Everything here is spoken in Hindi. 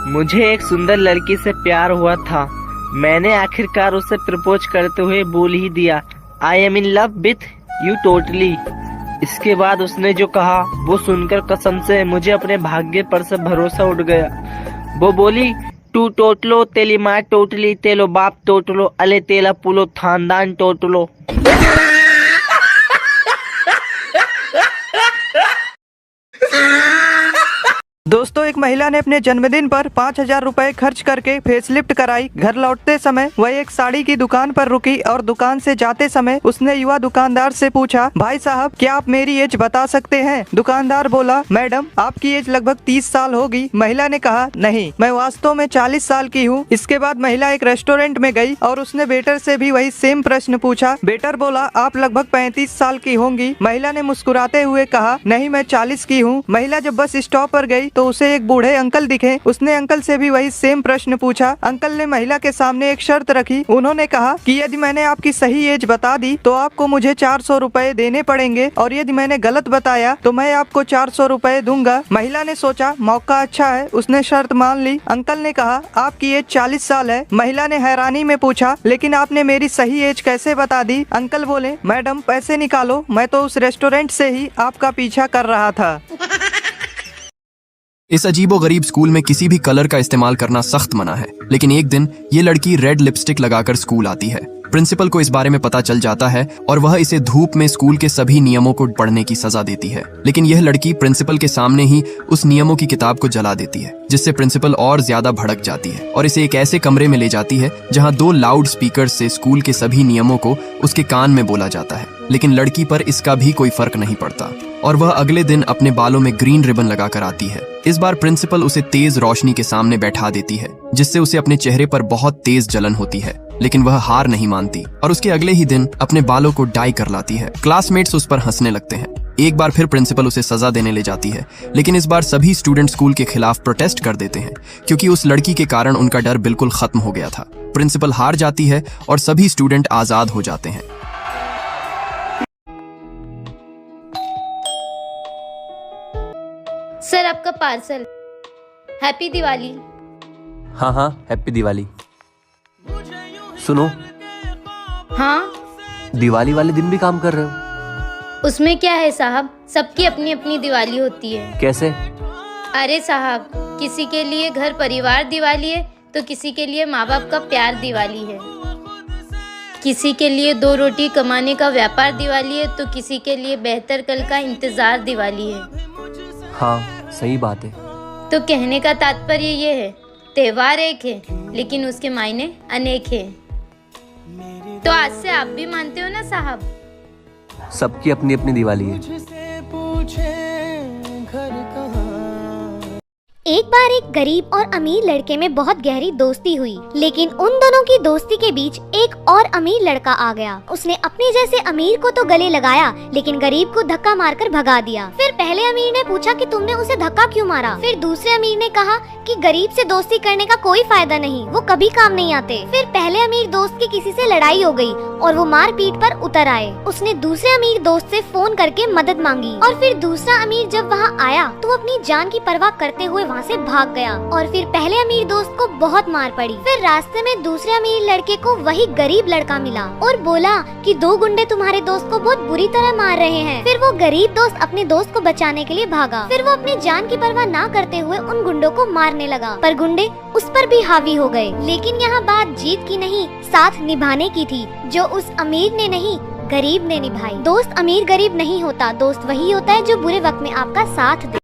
मुझे एक सुंदर लड़की से प्यार हुआ था। मैंने आखिरकार उसे प्रपोज करते हुए बोल ही दिया, I am in love with you totally. इसके बाद उसने जो कहा वो सुनकर कसम से मुझे अपने भाग्य पर से भरोसा उठ गया। वो बोली, टू टोटलो तेली माँ टोटली, तेलो बाप टोटलो, अले तेला पुलो खानदान टोटलो। दोस्तों, एक महिला ने अपने जन्मदिन पर 5,000 रुपए खर्च करके फेसलिफ्ट कराई। घर लौटते समय वह एक साड़ी की दुकान पर रुकी और दुकान से जाते समय उसने युवा दुकानदार से पूछा, भाई साहब क्या आप मेरी एज बता सकते हैं? दुकानदार बोला, मैडम आपकी एज लगभग 30 साल होगी। महिला ने कहा, नहीं, मैं वास्तव में 40 साल की हूँ। इसके बाद महिला एक रेस्टोरेंट में गई और उसने वेटर से भी वही सेम प्रश्न पूछा। वेटर बोला, आप लगभग 35 साल की होंगी। महिला ने मुस्कुराते हुए कहा, नहीं, मैं 40 की हूँ। महिला जब बस स्टॉप पर गई तो उसे एक बूढ़े अंकल दिखे। उसने अंकल से भी वही सेम प्रश्न पूछा। अंकल ने महिला के सामने एक शर्त रखी। उन्होंने कहा कि यदि मैंने आपकी सही एज बता दी तो आपको मुझे 400 रुपए देने पड़ेंगे और यदि मैंने गलत बताया तो मैं आपको 400 रुपए दूंगा। महिला ने सोचा मौका अच्छा है, उसने शर्त मान ली। अंकल ने कहा, आपकी एज 40 साल है। महिला ने हैरानी में पूछा, लेकिन आपने मेरी सही एज कैसे बता दी? अंकल बोले, मैडम पैसे निकालो, मैं तो उस रेस्टोरेंट से ही आपका पीछा कर रहा था। इस अजीबोगरीब स्कूल में किसी भी कलर का इस्तेमाल करना सख्त मना है, लेकिन एक दिन ये लड़की रेड लिपस्टिक लगाकर स्कूल आती है। प्रिंसिपल को इस बारे में पता चल जाता है और वह इसे धूप में स्कूल के सभी नियमों को पढ़ने की सजा देती है। लेकिन यह लड़की प्रिंसिपल के सामने ही उस नियमों की किताब को जला देती है, जिससे प्रिंसिपल और ज्यादा भड़क जाती है और इसे एक ऐसे कमरे में ले जाती है जहां 2 लाउड स्पीकर से स्कूल के सभी नियमों को उसके कान में बोला जाता है। लेकिन लड़की पर इसका भी कोई फर्क नहीं पड़ता और वह अगले दिन अपने बालों में ग्रीन रिबन लगाकर आती है। इस बार प्रिंसिपल उसे तेज रोशनी के सामने बैठा देती है, जिससे उसे अपने चेहरे पर बहुत तेज जलन होती है। लेकिन वह हार नहीं मानती और उसके अगले ही दिन अपने बालों को डाई कर लाती है। क्लासमेट्स उस पर हंसने लगते हैं। एक बार फिर प्रिंसिपल उसे सजा देने ले जाती है, लेकिन इस बार सभी स्टूडेंट स्कूल के खिलाफ प्रोटेस्ट कर देते हैं, क्योंकि उस लड़की के कारण उनका डर बिल्कुल खत्म हो गया था। प्रिंसिपल हार जाती है और सभी स्टूडेंट आजाद हो जाते हैं। सर आपका पार्सल। हैप्पी दिवाली। हाँ हाँ, हैप्पी दिवाली। सुनो, हाँ, दिवाली वाले दिन भी काम कर रहे हो? उसमें क्या है साहब, सबकी अपनी अपनी दिवाली होती है। कैसे? अरे साहब, किसी के लिए घर परिवार दिवाली है तो किसी के लिए माँ बाप का प्यार दिवाली है, किसी के लिए 2 रोटी कमाने का व्यापार दिवाली है तो किसी के लिए बेहतर कल का इंतजार दिवाली है। हाँ, सही बात है। तो कहने का तात्पर्य ये है, त्योहार एक है लेकिन उसके मायने अनेक है। तो आज से आप भी मानते हो ना साहब? सबकी अपनी अपनी दिवाली है। एक बार एक गरीब और अमीर लड़के में बहुत गहरी दोस्ती हुई, लेकिन उन दोनों की दोस्ती के बीच एक और अमीर लड़का आ गया। उसने अपने जैसे अमीर को तो गले लगाया, लेकिन गरीब को धक्का मारकर भगा दिया। फिर पहले अमीर ने पूछा कि तुमने उसे धक्का क्यों मारा? फिर दूसरे अमीर ने कहा कि गरीब से दोस्ती करने का कोई फायदा नहीं, वो कभी काम नहीं आते। फिर पहले अमीर दोस्त की किसी से लड़ाई हो गई और वो मारपीट पर उतर आए। उसने दूसरे अमीर दोस्त से फोन करके मदद मांगी और फिर दूसरा अमीर जब वहाँ आया तो अपनी जान की परवाह करते हुए वहाँ से भाग गया। और फिर पहले अमीर दोस्त को बहुत मार पड़ी। फिर रास्ते में दूसरे अमीर लड़के को वही गरीब लड़का मिला और बोला कि 2 गुंडे तुम्हारे दोस्त को बहुत बुरी तरह मार रहे हैं। फिर वो गरीब दोस्त अपने दोस्त को बचाने के लिए भागा। फिर वो अपनी जान की परवाह ना करते हुए उन गुंडों को मारने लगा, पर गुंडे उस पर भी हावी हो गए। लेकिन यहाँ बात जीत की नहीं, साथ निभाने की थी, जो उस अमीर ने नहीं गरीब ने निभाई। दोस्त अमीर गरीब नहीं होता, दोस्त वही होता है जो बुरे वक्त में आपका साथ दे।